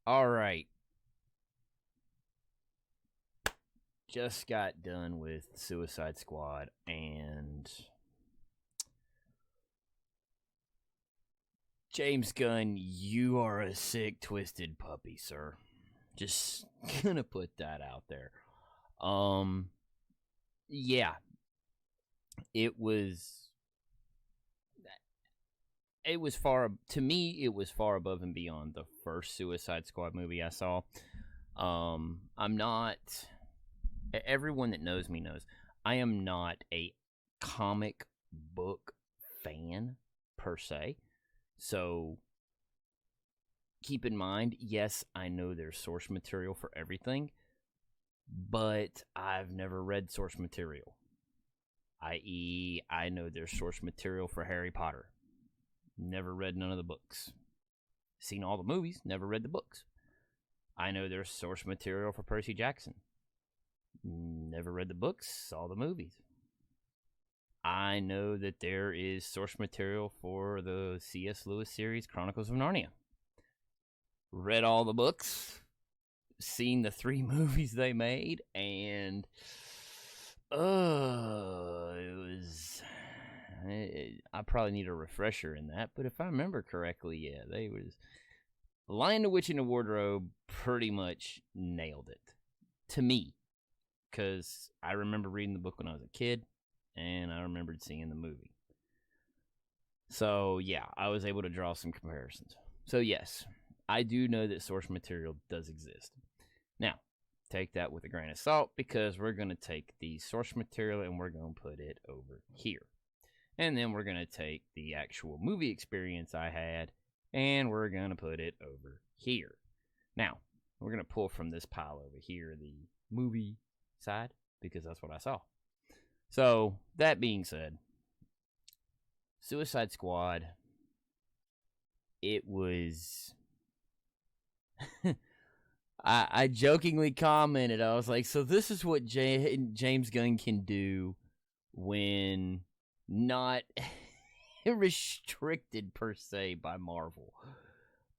All right. Just got done with Suicide Squad, and James Gunn, you are a sick, twisted puppy, sir. Just gonna put that out there. Um, yeah, it was. It was far to me. It was far above and beyond the first Suicide Squad movie I saw. I'm not. Everyone that knows me knows I am not a comic book fan per se. So keep in mind, yes, I know there's source material for everything, but I've never read source material. I.e., I know there's source material for Harry Potter. Never read none of the books. Seen all the movies, never read the books. I know there's source material for Percy Jackson. Never read the books, saw the movies. I know that there is source material for the C.S. Lewis series, Chronicles of Narnia. Read all the books, seen the 3 movies they made, and it was. I probably need a refresher in that, but if I remember correctly, yeah, they was Lion, the Witch, and the Wardrobe pretty much nailed it to me, because I remember reading the book when I was a kid, and I remembered seeing the movie. So yeah, I was able to draw some comparisons. So yes, I do know that source material does exist. Now, take that with a grain of salt, because we're going to take the source material and we're going to put it over here. And then we're going to take the actual movie experience I had and we're going to put it over here. Now, we're going to pull from this pile over here the movie side, because that's what I saw. So, that being said, Suicide Squad, it was. I jokingly commented, I was like, so this is what James Gunn can do when not restricted per se by Marvel.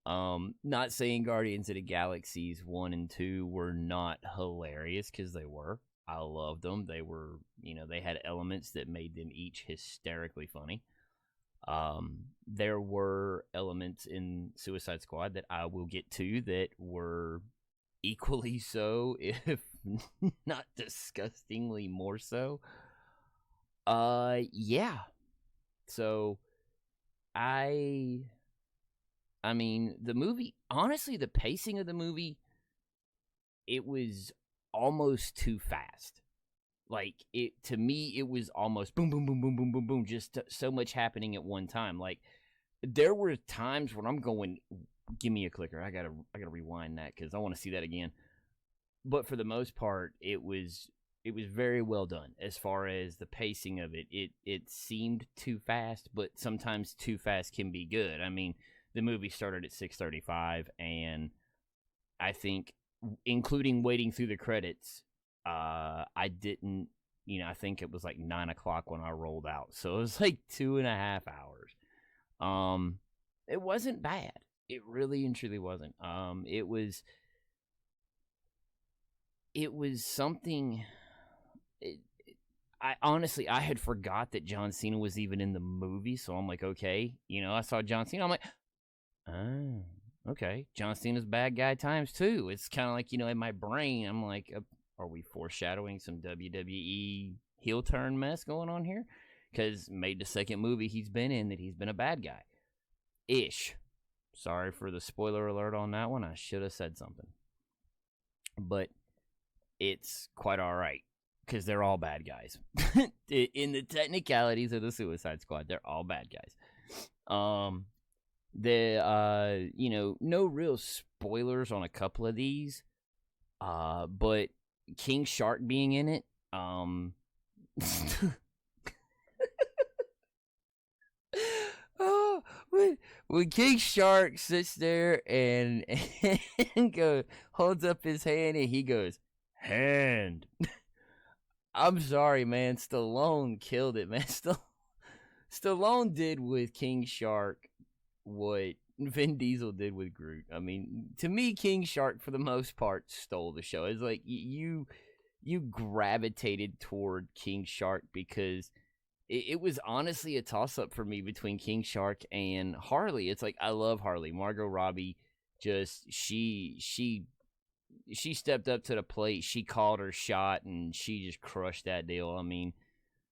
Not saying Guardians of the Galaxies 1 and 2 were not hilarious, because they were. I loved them. They were, they had elements that made them each hysterically funny. There were elements in Suicide Squad that I will get to that were equally so, if not disgustingly more so. Yeah. So I mean, the movie, honestly, the pacing of the movie, it was almost too fast. Like, to me, it was almost boom, boom, boom, boom, boom, boom, boom, just so much happening at one time. Like, there were times when I'm going, give me a clicker. I gotta rewind that, because I want to see that again. But for the most part, it was very well done as far as the pacing of it. It seemed too fast, but sometimes too fast can be good. I mean, the movie started at 6:35, and I think, including waiting through the credits, I didn't. I think it was like 9:00 when I rolled out, so it was like 2.5 hours. It wasn't bad. It really and truly wasn't. It was something. I honestly, I had forgot that John Cena was even in the movie, so I'm like, okay, I saw John Cena, I'm like, oh, okay, John Cena's bad guy times 2. It's kind of like, in my brain, I'm like, are we foreshadowing some WWE heel turn mess going on here? Because made the second movie he's been in that he's been a bad guy. Ish. Sorry for the spoiler alert on that one. I should have said something. But it's quite all right, because they're all bad guys. In the technicalities of the Suicide Squad, they're all bad guys. No real spoilers on a couple of these. But King Shark being in it, oh, when King Shark sits there and holds up his hand and he goes, hand. I'm sorry, man. Stallone killed it, man. Stallone did with King Shark what Vin Diesel did with Groot. I mean, to me, King Shark for the most part stole the show. It's like you gravitated toward King Shark because it was honestly a toss up for me between King Shark and Harley. It's like I love Harley. Margot Robbie just she stepped up to the plate. She called her shot and she just crushed that deal. I mean,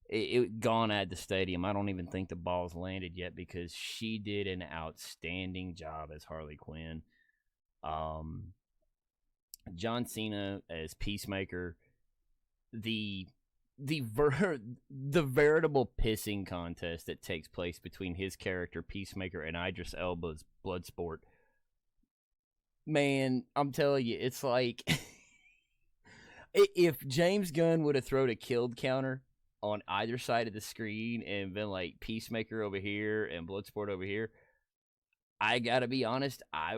it gone at the stadium. I don't even think the ball's landed yet because she did an outstanding job as Harley Quinn. Um, John Cena as Peacemaker, the the veritable pissing contest that takes place between his character Peacemaker and Idris Elba's Bloodsport. Man, I'm telling you, it's like if James Gunn would have thrown a killed counter on either side of the screen and been like Peacemaker over here and Bloodsport over here, I gotta be honest, I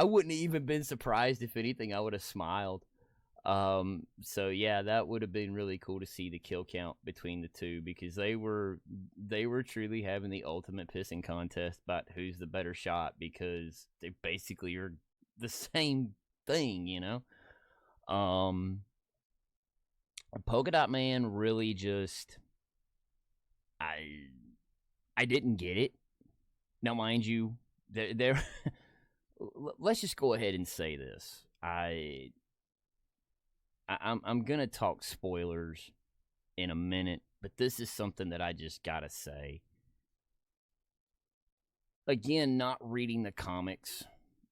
wouldn't have even been surprised. If anything, I would have smiled. So yeah, that would have been really cool to see the kill count between the two because they were truly having the ultimate pissing contest about who's the better shot because they basically are the same thing, you know. Um, Polka Dot Man really just I I didn't get it. Now, mind you, there let's just go ahead and say this. I'm gonna talk spoilers in a minute, but this is something that I just gotta say. Again, not reading the comics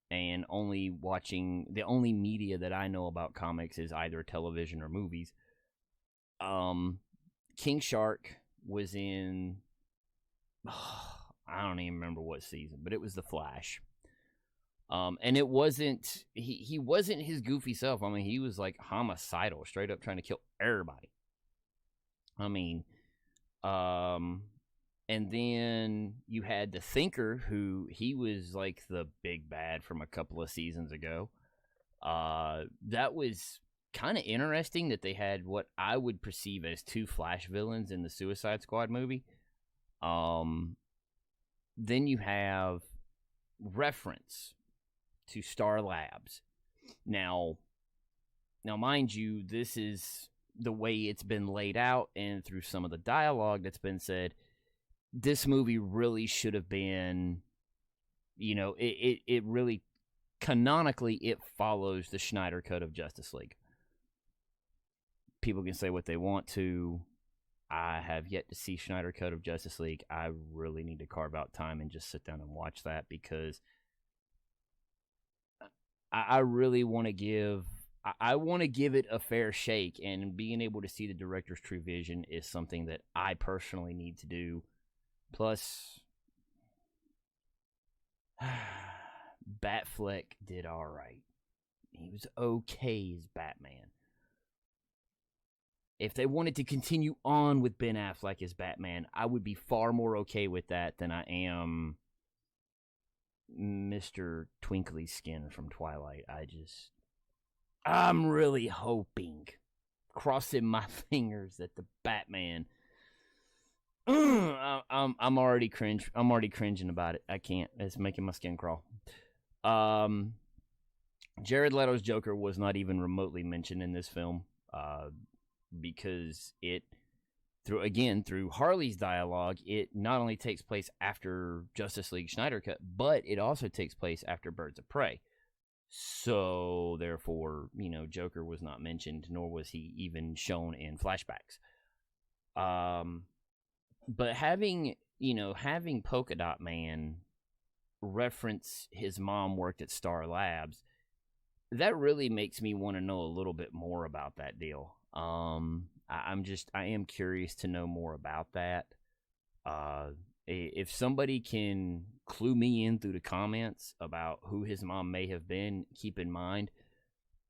and only watching the only media that I know about comics is either television or movies. Um, King Shark was in I don't even remember what season, but it was The Flash. And it wasn't he wasn't his goofy self. I mean, he was like homicidal, straight up trying to kill everybody. I mean, and then you had the Thinker, who he was like the big bad from a couple of seasons ago. That was kind of interesting that they had what I would perceive as two Flash villains in the Suicide Squad movie. Then you have reference to Star Labs. Now, mind you, this is the way it's been laid out, and through some of the dialogue that's been said, this movie really should have been, you know, it really canonically it follows the Snyder Cut of Justice League. People can say what they want to. I have yet to see Snyder Cut of Justice League. I really need to carve out time and just sit down and watch that because I really want to give I want to give it a fair shake, and being able to see the director's true vision is something that I personally need to do. Plus, Batfleck did all right. He was okay as Batman. If they wanted to continue on with Ben Affleck as Batman, I would be far more okay with that than I am Mr. Twinkly Skin from Twilight. I'm really hoping, crossing my fingers, that the Batman. I'm already cringe. I'm already cringing about it. I can't. It's making my skin crawl. Jared Leto's Joker was not even remotely mentioned in this film, because it through Harley's dialogue, it not only takes place after Justice League Snyder Cut, but it also takes place after Birds of Prey. So, therefore, you know, Joker was not mentioned, nor was he even shown in flashbacks. But having Polka Dot Man reference his mom worked at Star Labs, that really makes me want to know a little bit more about that deal. I am curious to know more about that. If somebody can clue me in through the comments about who his mom may have been, keep in mind,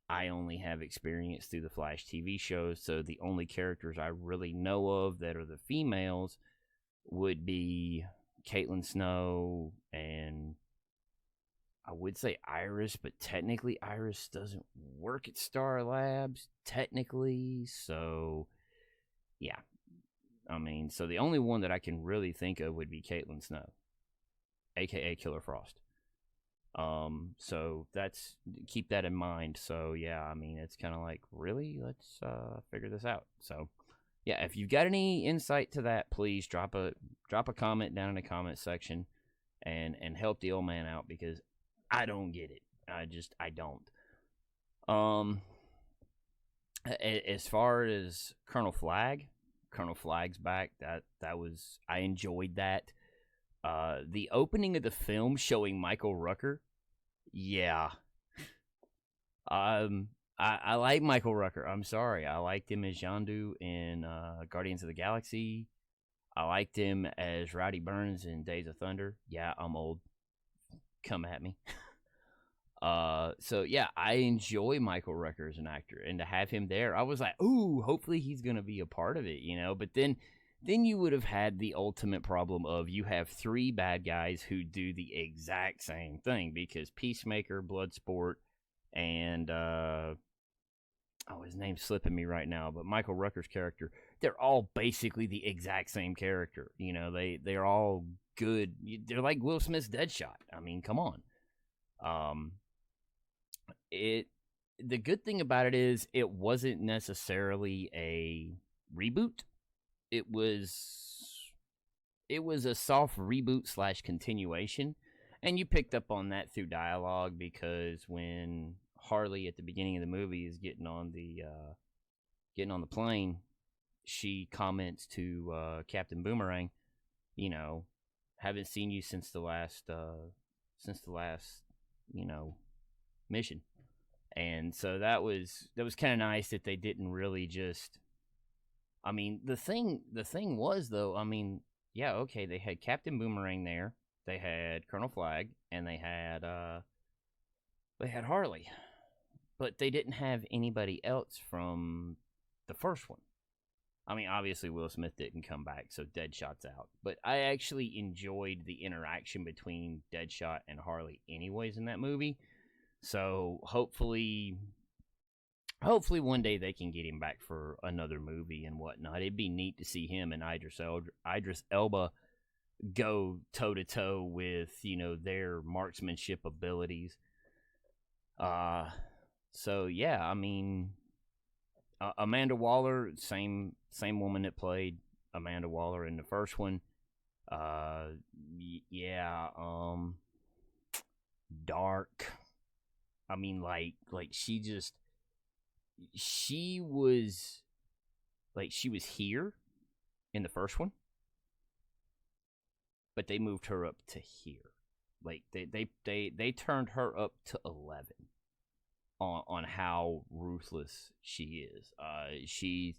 I only have experience through the Flash TV shows, so the only characters I really know of that are the females would be Caitlin Snow and I would say Iris, but technically Iris doesn't work at Star Labs, technically, so yeah. I mean, so the only one that I can really think of would be Caitlin Snow. aka Killer Frost. So that's, keep that in mind. So yeah, I mean, it's kind of like, really, let's figure this out. So yeah, if you've got any insight to that, please drop a comment down in the comment section and help the old man out, because I don't get it. I don't. As far as Colonel Flag's back. That was, I enjoyed that. The opening of the film showing Michael Rooker, yeah. I like Michael Rooker. I'm sorry, I liked him as Yondu in Guardians of the Galaxy. I liked him as Rowdy Burns in Days of Thunder. Yeah, I'm old. Come at me. So yeah, I enjoy Michael Rooker as an actor, and to have him there, I was like, ooh, hopefully he's gonna be a part of it, you know. But then you would have had the ultimate problem of, you have three bad guys who do the exact same thing, because Peacemaker, Bloodsport, and his name's slipping me right now, but Michael Rooker's character, they're all basically the exact same character. You know, they're all good. They're like Will Smith's Deadshot. I mean, come on. The good thing about it is, it wasn't necessarily a reboot. It was a soft reboot / continuation, and you picked up on that through dialogue, because when Harley at the beginning of the movie is getting on the plane, she comments to Captain Boomerang, you know, haven't seen you since the last mission. And so that was kind of nice that they didn't really just, I mean, the thing was, though, I mean, yeah, okay, they had Captain Boomerang there, they had Colonel Flag, and they had Harley, but they didn't have anybody else from the first one. I mean, obviously Will Smith didn't come back, so Deadshot's out. But I actually enjoyed the interaction between Deadshot and Harley anyways in that movie. So hopefully one day they can get him back for another movie and whatnot. It'd be neat to see him and Idris Elba go toe-to-toe with, you know, their marksmanship abilities. So yeah, I mean, Amanda Waller, same woman that played Amanda Waller in the first one. Yeah, dark. I mean, like she was here in the first one, but they moved her up to here. Like they turned her up to 11 on how ruthless she is. She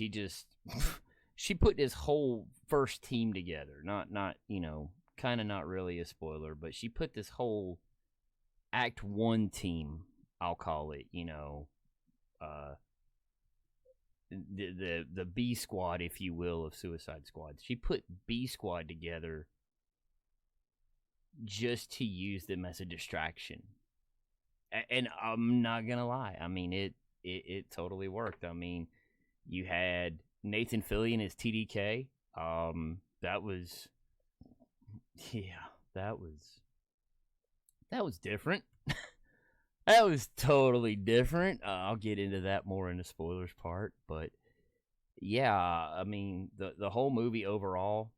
just she put this whole first team together. Not you know, kind of not really a spoiler, but she put this whole Act 1 team, I'll call it, you know, the B squad, if you will, of Suicide Squad. She put B squad together just to use them as a distraction. And I'm not gonna lie, I mean, it totally worked. I mean, you had Nathan Fillion as TDK. That was different. That was totally different. I'll get into that more in the spoilers part, but yeah, I mean, the whole movie overall,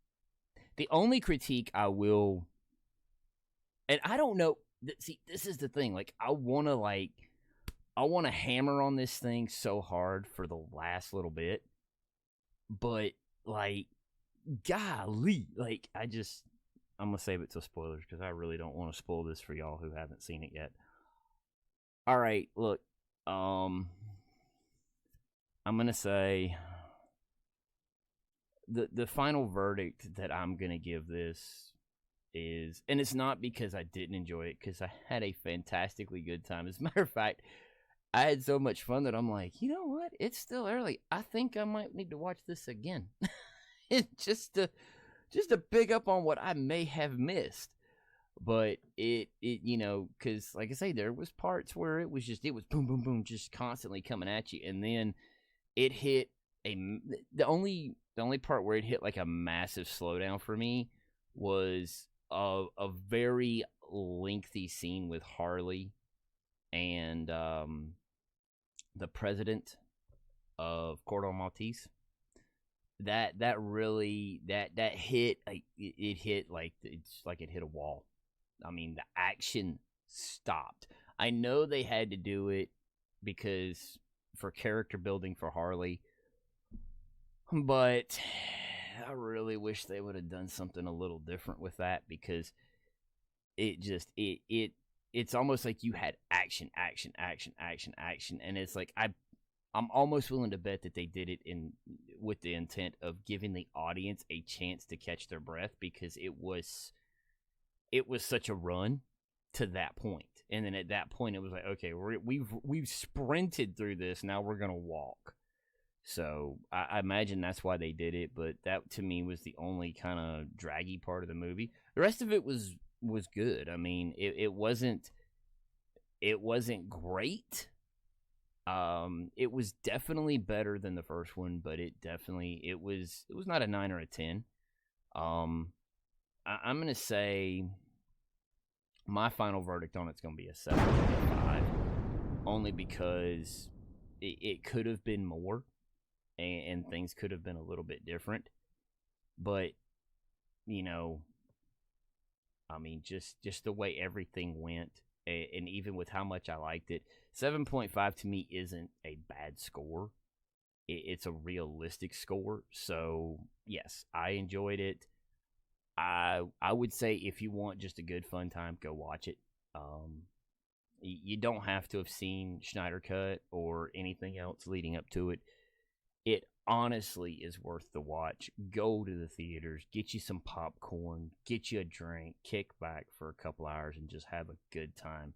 the only critique I will, and I don't know, see, this is the thing, like, I want to hammer on this thing so hard for the last little bit, but, like, golly, like, I'm going to save it till spoilers, because I really don't want to spoil this for y'all who haven't seen it yet. All right, look, I'm going to say the final verdict that I'm going to give this is, and it's not because I didn't enjoy it, because I had a fantastically good time. As a matter of fact, I had so much fun that I'm like, you know what? It's still early. I think I might need to watch this again. just to pick up on what I may have missed. But it you know, because like I say, there was parts where it was boom, boom, boom, just constantly coming at you. And then it hit the only part where it hit like a massive slowdown for me was a very lengthy scene with Harley and the president of Cordo Maltese. That really that hit, like, it hit like it's like it hit a wall. I mean, the action stopped. I know they had to do it because for character building for Harley, but I really wish they would have done something a little different with that, because it just it's almost like you had action, action, action, action, action, and it's like I'm almost willing to bet that they did it in with the intent of giving the audience a chance to catch their breath, because it was such a run to that point. And then at that point, it was like, okay, we've sprinted through this. Now we're gonna walk. So I imagine that's why they did it. But that, to me, was the only kind of draggy part of the movie. The rest of it was good. I mean, it wasn't great. It was definitely better than the first one, but it was not a 9 or a 10. I'm gonna say my final verdict on it's gonna be a 7.5, only because it could have been more, and things could have been a little bit different. But you know, I mean, just the way everything went, and even with how much I liked it, 7.5 to me isn't a bad score. It's a realistic score. So yes, I enjoyed it. I would say if you want just a good fun time, go watch it. You don't have to have seen Schneider Cut or anything else leading up to it. It honestly is worth the watch. Go to the theaters, get you some popcorn, get you a drink, kick back for a couple hours, and just have a good time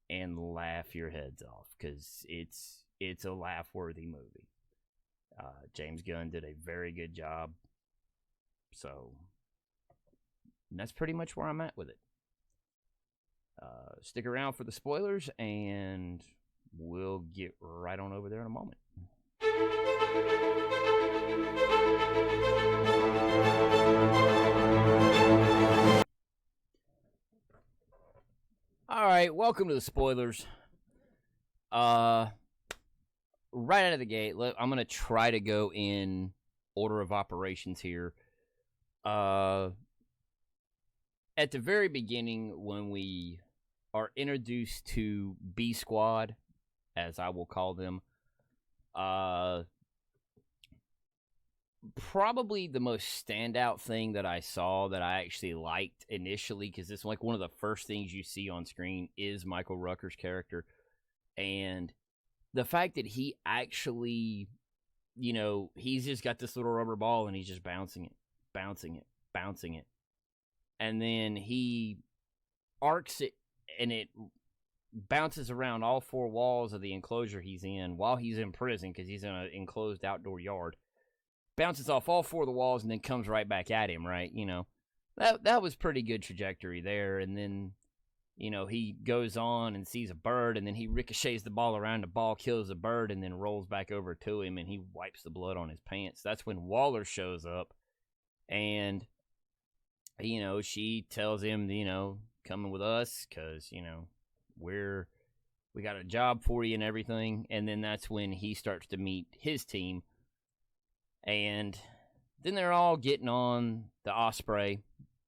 and laugh your heads off, because it's a laugh-worthy movie. James Gunn did a very good job. So that's pretty much where I'm at with it. Stick around for the spoilers, and we'll get right on over there in a moment. All right, welcome to the spoilers. Right out of the gate, I'm gonna try to go in order of operations here. At the very beginning, when we are introduced to B Squad, as I will call them, probably the most standout thing that I saw that I actually liked initially, because it's like one of the first things you see on screen, is Michael Rooker's character. And the fact that he actually, he's just got this little rubber ball and he's just bouncing it. And then he arcs it, and it bounces around all four walls of the enclosure he's in while he's in prison, because he's in an enclosed outdoor yard. Bounces off all four of the walls and then comes right back at him, right? That was pretty good trajectory there. And then, he goes on and sees a bird, and then he ricochets the ball around, the ball kills the bird, and then rolls back over to him, and he wipes the blood on his pants. That's when Waller shows up, and, she tells him, coming with us, because, we got a job for you and everything. And then that's when he starts to meet his team. And then they're all getting on the Osprey,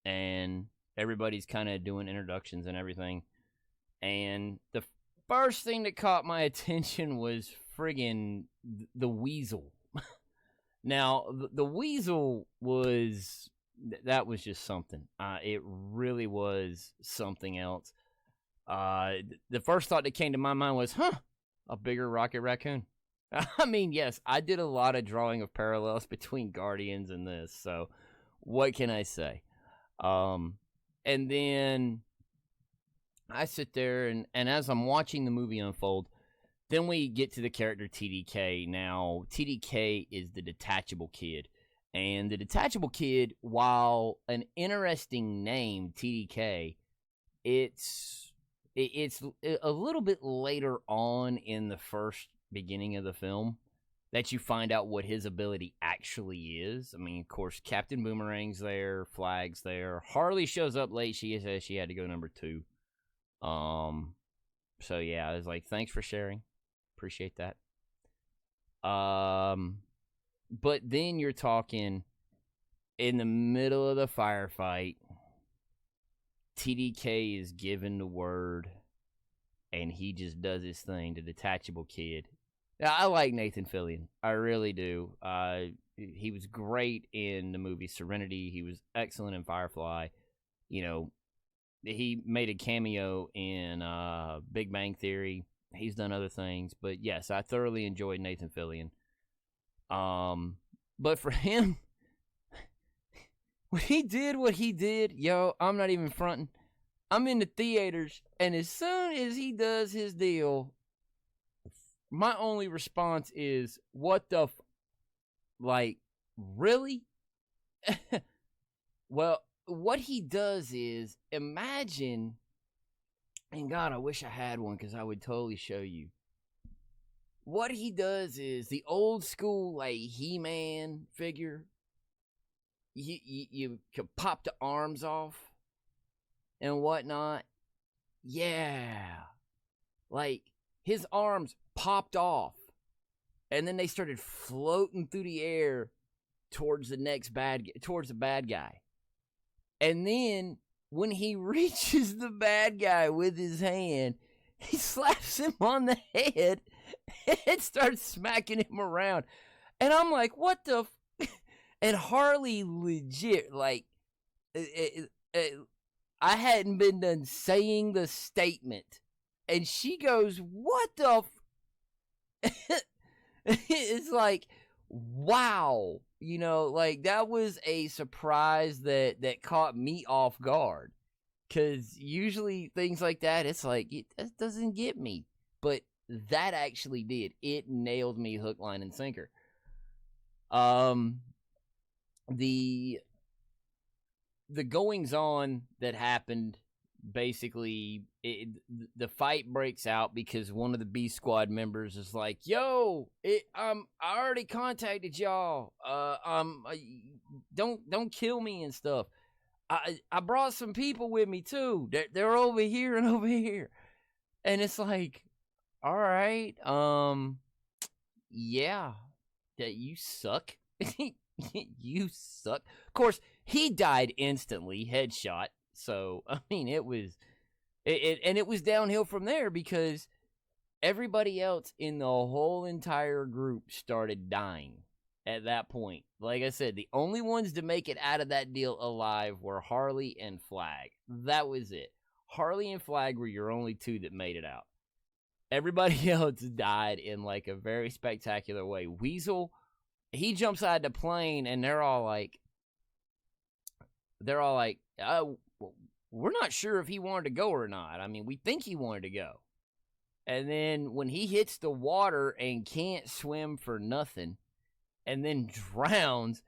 and everybody's kind of doing introductions and everything. And the first thing that caught my attention was friggin' the Weasel. Now, the Weasel was, that was just something. It really was something else. The first thought that came to my mind was, a bigger Rocket Raccoon. I mean, yes, I did a lot of drawing of parallels between Guardians and this, so what can I say? And then I sit there, and as I'm watching the movie unfold, then we get to the character TDK. Now, TDK is the detachable kid. And the detachable kid, while an interesting name, TDK, it's a little bit later on in the first beginning of the film that you find out what his ability actually is. I mean, of course, Captain Boomerang's there, Flag's there. Harley shows up late. She says she had to go number 2. So yeah, I was like, thanks for sharing. Appreciate that. But then you're talking in the middle of the firefight, TDK is given the word, and he just does his thing, the detachable kid. Now, I like Nathan Fillion. I really do. He was great in the movie Serenity. He was excellent in Firefly. You know, he made a cameo in Big Bang Theory. He's done other things. But, yes, I thoroughly enjoyed Nathan Fillion. But for him, when he did, yo, I'm not even fronting. I'm in the theaters, and as soon as he does his deal, my only response is, what the like, really? Well, what he does is, imagine, and God, I wish I had one because I would totally show you. What he does is the old school, like, He-Man figure. You could pop the arms off and whatnot. Yeah. Like, his arms popped off, and then they started floating through the air towards the bad guy. And then when he reaches the bad guy with his hand, he slaps him on the head and starts smacking him around. And I'm like, what the and Harley legit, like, I hadn't been done saying the statement, and she goes, what the it's like, wow. You know, like, that was a surprise that caught me off guard. Because usually things like that, it's like, that doesn't get me. But that actually did. It nailed me hook, line, and sinker. The goings-on that happened, basically, the fight breaks out because one of the B Squad members is like, yo, I already contacted y'all. Don't kill me and stuff. I brought some people with me too. They're over here and over here. And it's like, all right, yeah, that you suck. You suck. Of course, he died instantly, headshot. So, I mean, it was downhill from there because everybody else in the whole entire group started dying at that point. Like I said, the only ones to make it out of that deal alive were Harley and Flag. That was it. Harley and Flag were your only two that made it out. Everybody else died in, like, a very spectacular way. Weasel, he jumps out of the plane, and they're all like, we're not sure if he wanted to go or not. I mean, we think he wanted to go. And then when he hits the water and can't swim for nothing, and then drowns,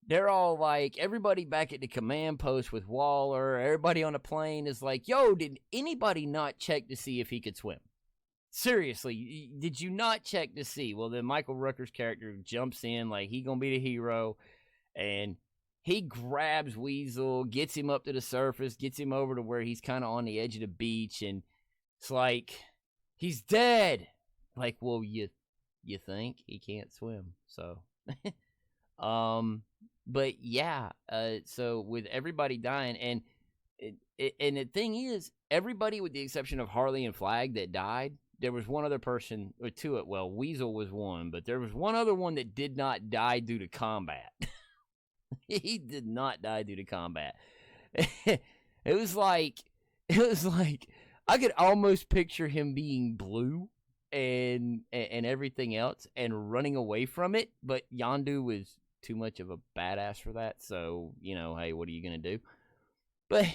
they're all like, everybody back at the command post with Waller, everybody on the plane is like, yo, did anybody not check to see if he could swim? Seriously, did you not check to see? Well, then Michael Rooker's character jumps in like he gonna be the hero, and he grabs Weasel, gets him up to the surface, gets him over to where he's kind of on the edge of the beach, and it's like, he's dead. Like, well, you think he can't swim, so. But yeah, so with everybody dying, and the thing is, everybody with the exception of Harley and Flag that died, there was one other person, or two, well, Weasel was one, but there was one other one that did not die due to combat. He did not die due to combat. It was like, I could almost picture him being blue and everything else and running away from it, but Yondu was too much of a badass for that, so, you know, hey, what are you gonna do? But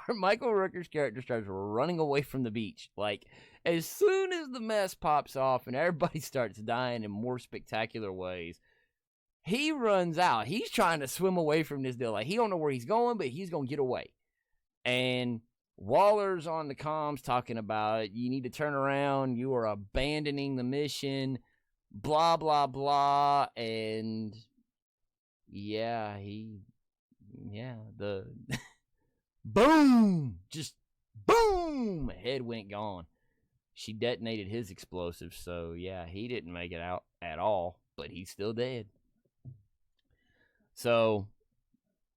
Michael Rooker's character starts running away from the beach. Like, as soon as the mess pops off and everybody starts dying in more spectacular ways, he runs out. He's trying to swim away from this deal. Like, he don't know where he's going, but he's gonna get away. And Waller's on the comms talking about, you need to turn around. You are abandoning the mission. blah blah blah, and yeah, the boom, just boom, head went gone. She detonated his explosives, so yeah, he didn't make it out at all, but he's still dead. So,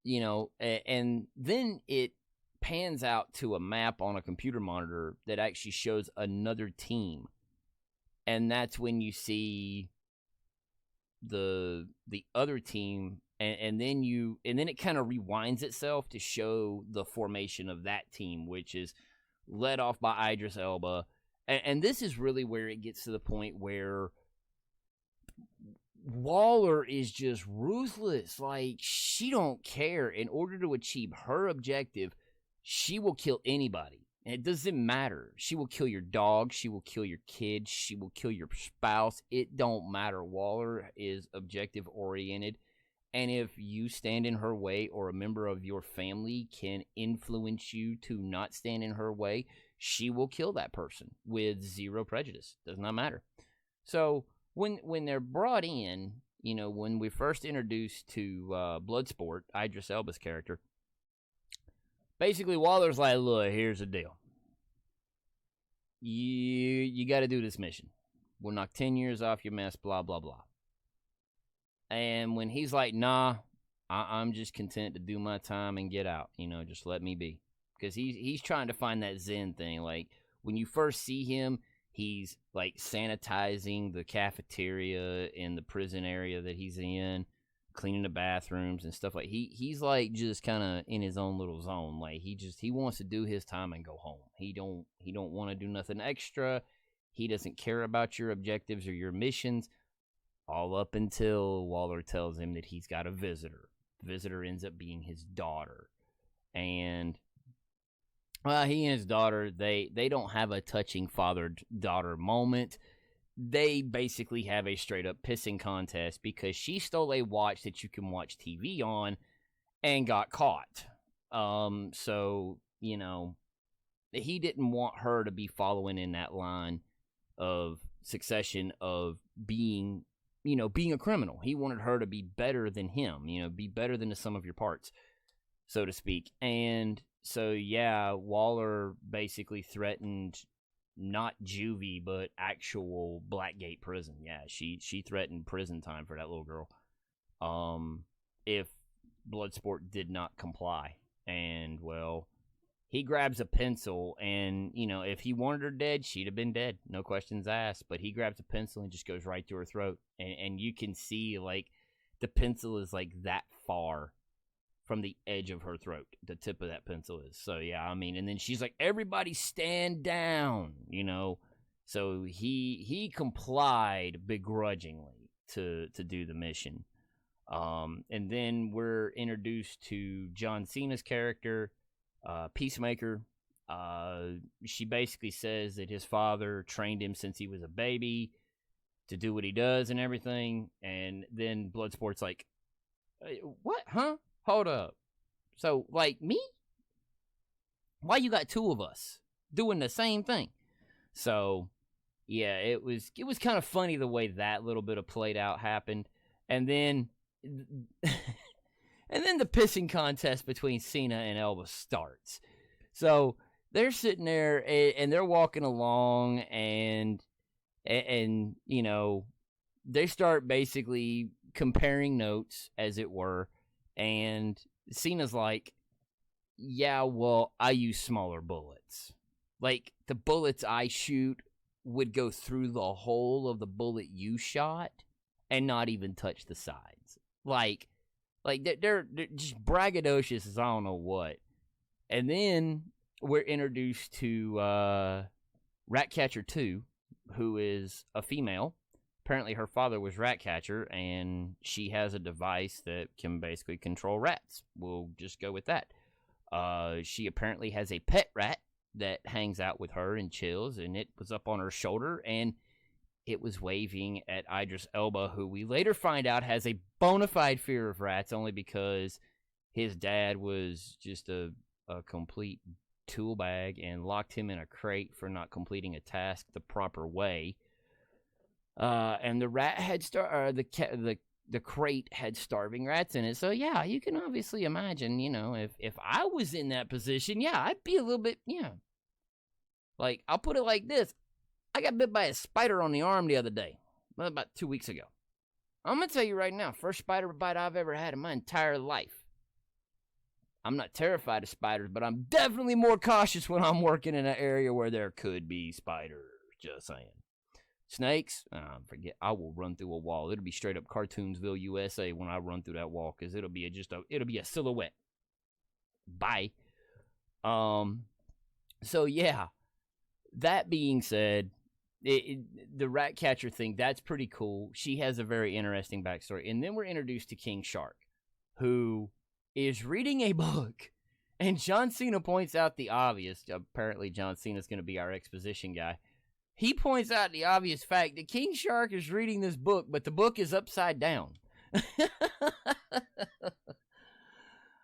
and then it pans out to a map on a computer monitor that actually shows another team. And that's when you see the other team, and then it kind of rewinds itself to show the formation of that team, which is led off by Idris Elba. And this is really where it gets to the point where Waller is just ruthless. Like, she don't care. In order to achieve her objective, she will kill anybody. And it doesn't matter. She will kill your dog. She will kill your kids. She will kill your spouse. It don't matter. Waller is objective oriented. And if you stand in her way, or a member of your family can influence you to not stand in her way, she will kill that person with zero prejudice. Does not matter. So when they're brought in, when we first introduced to Bloodsport, Idris Elba's character, basically Waller's like, look, here's the deal. You got to do this mission. We'll knock 10 years off your mess, blah, blah, blah. And when he's like, nah, I'm just content to do my time and get out. Just let me be. Because he's trying to find that Zen thing. Like, when you first see him, he's, like, sanitizing the cafeteria in the prison area that he's in, cleaning the bathrooms and stuff. Like, he's like, just kind of in his own little zone. Like, he wants to do his time and go home. He don't want to do nothing extra. He doesn't care about your objectives or your missions, all up until Waller tells him that he's got a visitor. The visitor ends up being his daughter. And he and his daughter, they don't have a touching father-daughter moment. They basically have a straight-up pissing contest because she stole a watch that you can watch TV on and got caught. So, he didn't want her to be following in that line of succession of being a criminal. He wanted her to be better than him, be better than the sum of your parts, so to speak. And so, yeah, Waller basically threatened not juvie, but actual Blackgate prison. Yeah, she threatened prison time for that little girl if Bloodsport did not comply. And, well, he grabs a pencil, and, if he wanted her dead, she'd have been dead. No questions asked. But he grabs a pencil and just goes right to her throat. And you can see, like, the pencil is, like, that far from the edge of her throat. The tip of that pencil is. So, yeah, and then she's like, everybody stand down, So he complied begrudgingly to do the mission. And then we're introduced to John Cena's character, Peacemaker. She basically says that his father trained him since he was a baby to do what he does and everything. And then Bloodsport's like, what? Huh? Hold up. So, like, me? Why you got two of us doing the same thing? So, yeah, it was kind of funny the way that little bit of played out happened. And then and then the pissing contest between Cena and Elba starts. So they're sitting there and they're walking along, and they start basically comparing notes, as it were. And Cena's like, yeah, well, I use smaller bullets. Like, the bullets I shoot would go through the hole of the bullet you shot and not even touch the sides. Like they're just braggadocious as I don't know what. And then we're introduced to Ratcatcher 2, who is a female. Apparently her father was Ratcatcher, and she has a device that can basically control rats. We'll just go with that. She apparently has a pet rat that hangs out with her and chills, and it was up on her shoulder, and it was waving at Idris Elba, who we later find out has a bona fide fear of rats, only because his dad was just a complete tool bag and locked him in a crate for not completing a task the proper way. And the rat had the crate had starving rats in it. So yeah, you can obviously imagine, if I was in that position, yeah, I'd be a little bit, yeah. Like, I'll put it like this. I got bit by a spider on the arm the other day, about 2 weeks ago. I'm going to tell you right now, first spider bite I've ever had in my entire life. I'm not terrified of spiders, but I'm definitely more cautious when I'm working in an area where there could be spiders. Just saying. Snakes? Forget. I will run through a wall. It'll be straight up Cartoonsville, USA when I run through that wall, because it'll be a silhouette. Bye. So yeah. That being said, the rat catcher thing, that's pretty cool. She has a very interesting backstory. And then we're introduced to King Shark, who is reading a book. And John Cena points out the obvious. Apparently, John Cena's going to be our exposition guy. He points out the obvious fact that King Shark is reading this book, but the book is upside down.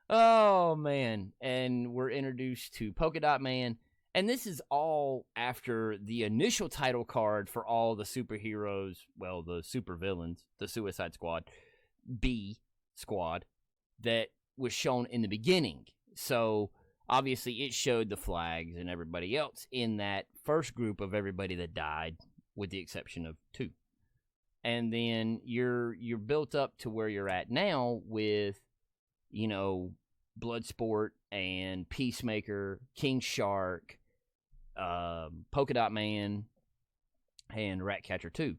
Oh, man. And we're introduced to Polka Dot Man. And this is all after the initial title card for all the superheroes, well, the supervillains, the Suicide Squad, B Squad, that was shown in the beginning. So, obviously, it showed the Flags and everybody else in that first group of everybody that died, with the exception of 2. And then you're built up to where you're at now with, Bloodsport and Peacemaker, King Shark, Polka Dot Man, and Ratcatcher 2.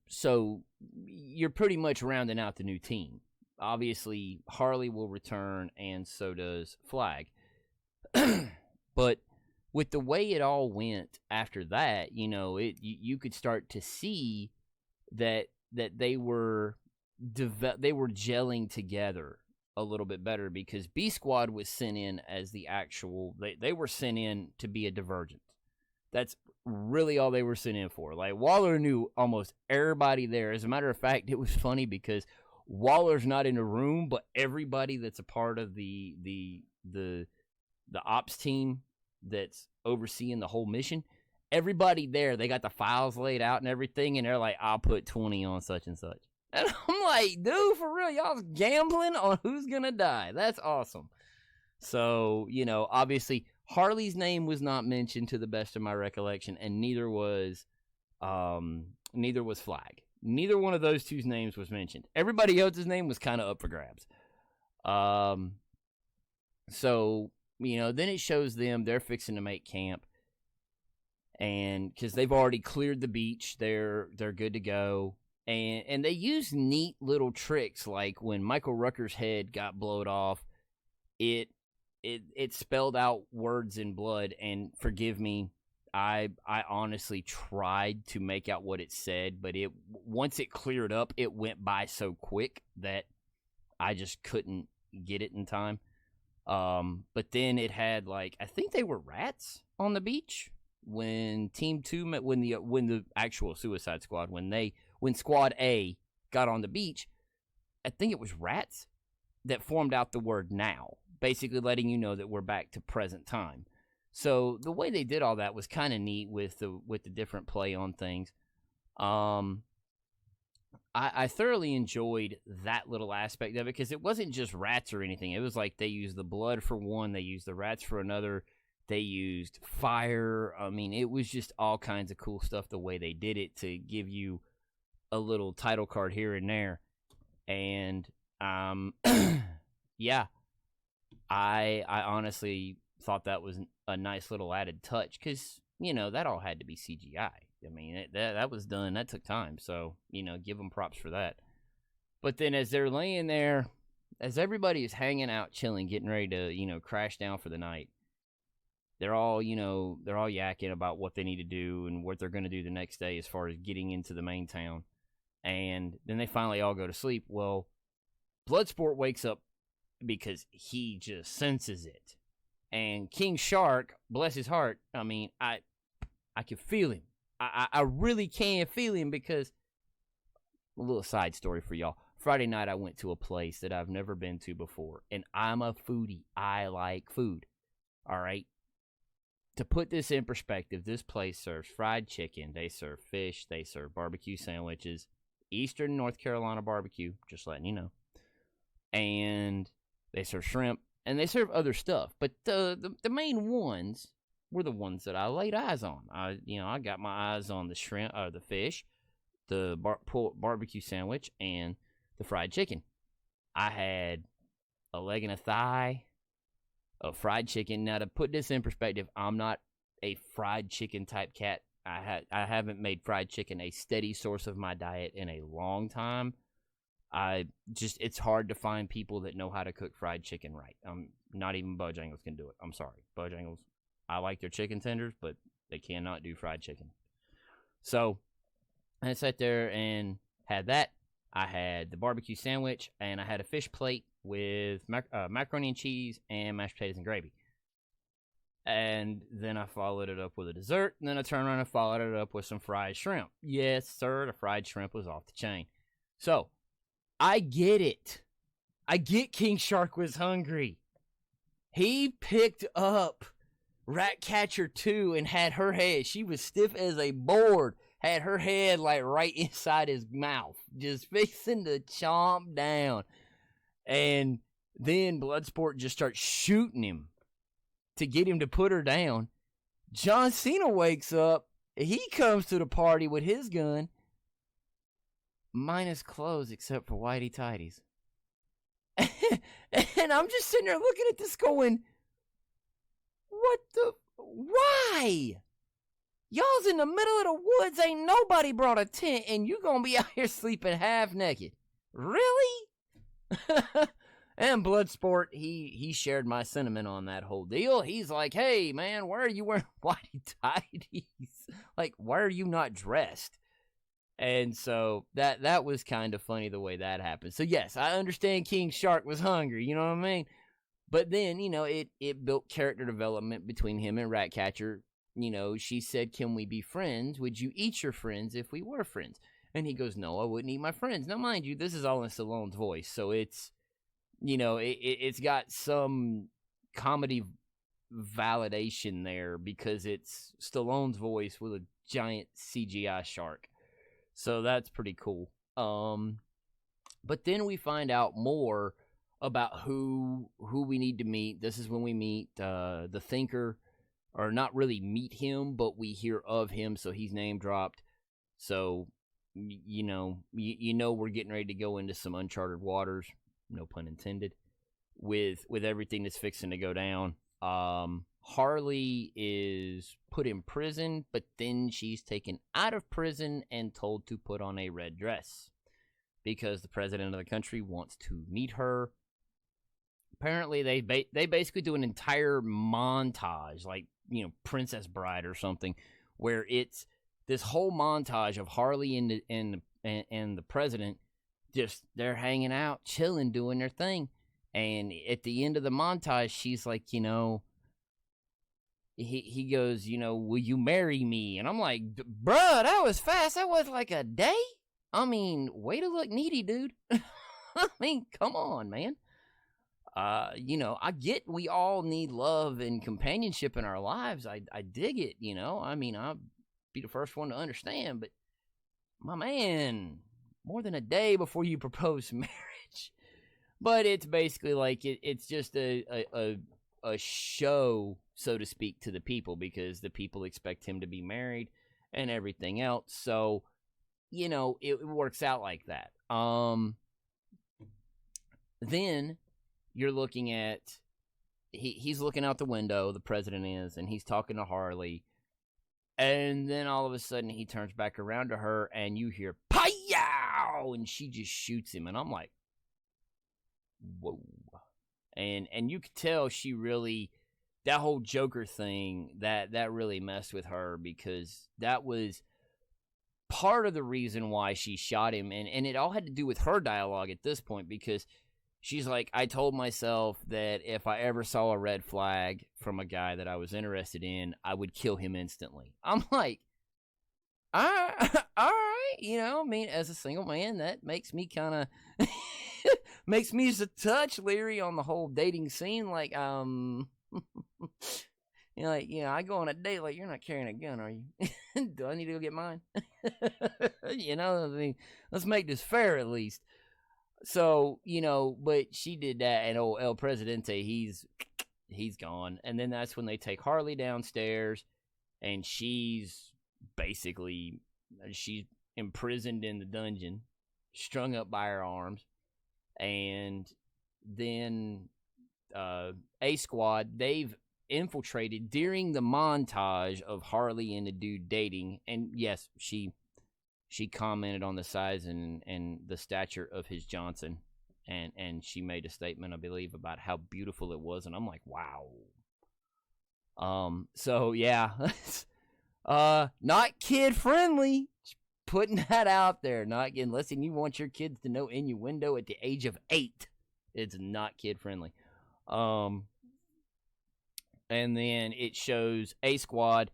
So you're pretty much rounding out the new team. Obviously, Harley will return, and so does Flag. But with the way it all went after that, you could start to see that they were gelling together a little bit better, because B Squad was sent in as the actual, they were sent in to be a divergent. That's really all they were sent in for. Like, Waller knew almost everybody there. As a matter of fact, it was funny because Waller's not in the room, but everybody that's a part of the ops team that's overseeing the whole mission, everybody there, they got the files laid out and everything, and they're like, I'll put 20 on such and such. And I'm like, dude, for real, y'all's gambling on who's going to die. That's awesome. So, obviously, Harley's name was not mentioned to the best of my recollection, and neither was Flag. Neither one of those two's names was mentioned. Everybody else's name was kind of up for grabs. So, then it shows them, they're fixing to make camp. And because they've already cleared the beach, they're good to go. And they use neat little tricks, like when Michael Rooker's head got blowed off, it spelled out words in blood, and forgive me, I honestly tried to make out what it said, but once it cleared up, it went by so quick that I just couldn't get it in time. But then it had, like, I think they were rats on the beach when Team 2 met, when the actual Suicide Squad, when Squad A got on the beach, I think it was rats that formed out the word now, basically letting you know that we're back to present time. So the way they did all that was kind of neat with the different play on things. I thoroughly enjoyed that little aspect of it, because it wasn't just rats or anything. It was like they used the blood for one, they used the rats for another, they used fire. I mean, it was just all kinds of cool stuff the way they did it to give you a little title card here and there. And yeah, I honestly thought that was a nice little added touch, because that all had to be CGI. I mean, that was done, that took time, so give them props for that. But then as they're laying there, as everybody is hanging out, chilling, getting ready to crash down for the night, they're all yakking about what they need to do and what they're going to do the next day as far as getting into the main town. And then they finally all go to sleep. Well, Bloodsport wakes up because he just senses it. And King Shark, bless his heart, I mean, I can feel him. I really can feel him, because, a little side story for y'all. Friday night, I went to a place that I've never been to before. And I'm a foodie. I like food. All right? to put this in perspective, this place serves fried chicken, they serve fish, they serve barbecue sandwiches, Eastern North Carolina barbecue, just letting you know, and they serve shrimp, and they serve other stuff. But the main ones were the ones that I laid eyes on. I got my eyes on the shrimp, the fish, the barbecue sandwich, and the fried chicken. I had a leg and a thigh of fried chicken. Now, to put this in perspective, I'm not a fried chicken type cat. I haven't made fried chicken a steady source of my diet in a long time. It's hard to find people that know how to cook fried chicken right. Not even Bojangles can do it. I'm sorry. Bojangles, I like their chicken tenders, but they cannot do fried chicken. So I sat there and had that. I had the barbecue sandwich, and I had a fish plate with macaroni and cheese and mashed potatoes and gravy. And then I followed it up with a dessert, and then I turned around and followed it up with some fried shrimp. Yes, sir, the fried shrimp was off the chain. So, I get it. I get King Shark was hungry. He picked up Ratcatcher 2 and had her head, she was stiff as a board, had her head like right inside his mouth, just fixing to chomp down. And then Bloodsport just starts shooting him to get him to put her down. John Cena wakes up. He comes to the party with his gun, minus clothes except for whitey tighties. And I'm just sitting there looking at this going, why? Y'all's in the middle of the woods, ain't nobody brought a tent, and you gonna be out here sleeping half naked. Really? And Bloodsport, he shared my sentiment on that whole deal. He's like, hey, man, why are you wearing whitey tighties? Like, why are you not dressed? And so that was kind of funny the way that happened. So, yes, I understand King Shark was hungry, you know what I mean? But then, it built character development between him and Ratcatcher. She said, can we be friends? Would you eat your friends if we were friends? And he goes, no, I wouldn't eat my friends. Now, mind you, this is all in Stallone's voice, so it's, it's got some comedy validation there because it's Stallone's voice with a giant CGI shark. So that's pretty cool. But then we find out more about who we need to meet. This is when we meet the Thinker, or not really meet him, but we hear of him, so he's name dropped. So, we're getting ready to go into some uncharted waters, no pun intended, with everything that's fixing to go down. Harley is put in prison, but then she's taken out of prison and told to put on a red dress because the president of the country wants to meet her. Apparently, they basically do an entire montage, like, Princess Bride or something, where it's this whole montage of Harley and the president, just they're hanging out, chilling, doing their thing. And at the end of the montage, she's like, he goes, will you marry me? And I'm like, bruh, that was fast. That was like a day. I mean, way to look needy, dude. I mean, come on, man. I get we all need love and companionship in our lives. I dig it, I mean, I'll be the first one to understand, but my man, more than a day before you propose marriage. But it's basically like it's just a show, so to speak, to the people, because the people expect him to be married and everything else. So, it works out like that. Then you're looking at, he's looking out the window, the president is, and he's talking to Harley. And then all of a sudden he turns back around to her and you hear, "Pow!" And she just shoots him. And I'm like, whoa. And you could tell she really, that whole Joker thing, that really messed with her, because that was part of the reason why she shot him. And it all had to do with her dialogue at this point, because she's like, I told myself that if I ever saw a red flag from a guy that I was interested in, I would kill him instantly. I'm like, all right, I mean, as a single man, that makes me kind of, makes me just a touch leery on the whole dating scene. Like, You're like, yeah, I go on a date. Like, you're not carrying a gun, are you? Do I need to go get mine? You know, I mean, let's make this fair at least. So, you know, but she did that, and old El Presidente, he's gone. And then that's when they take Harley downstairs, and she's imprisoned in the dungeon, strung up by her arms. And then A Squad, they've infiltrated during the montage of Harley and the dude dating. And yes, she commented on the size and the stature of his Johnson, and she made a statement, I believe, about how beautiful it was, and I'm like, wow. So yeah, not kid friendly. Just putting that out there. Not unless you want your kids to know innuendo at the age of 8. It's not kid friendly. And then it shows A Squad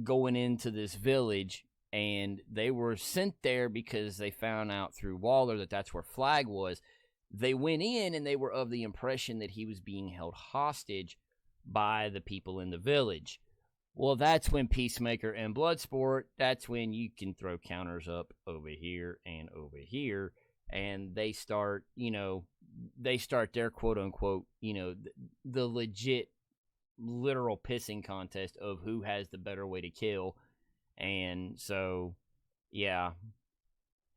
going into this village, and they were sent there because they found out through Waller that that's where Flag was. They went in, and they were of the impression that he was being held hostage by the people in the village. Well, that's when Peacemaker and Bloodsport, that's when you can throw counters up over here and over here, and they start, their quote-unquote, the legit, literal pissing contest of who has the better way to kill. And so, yeah,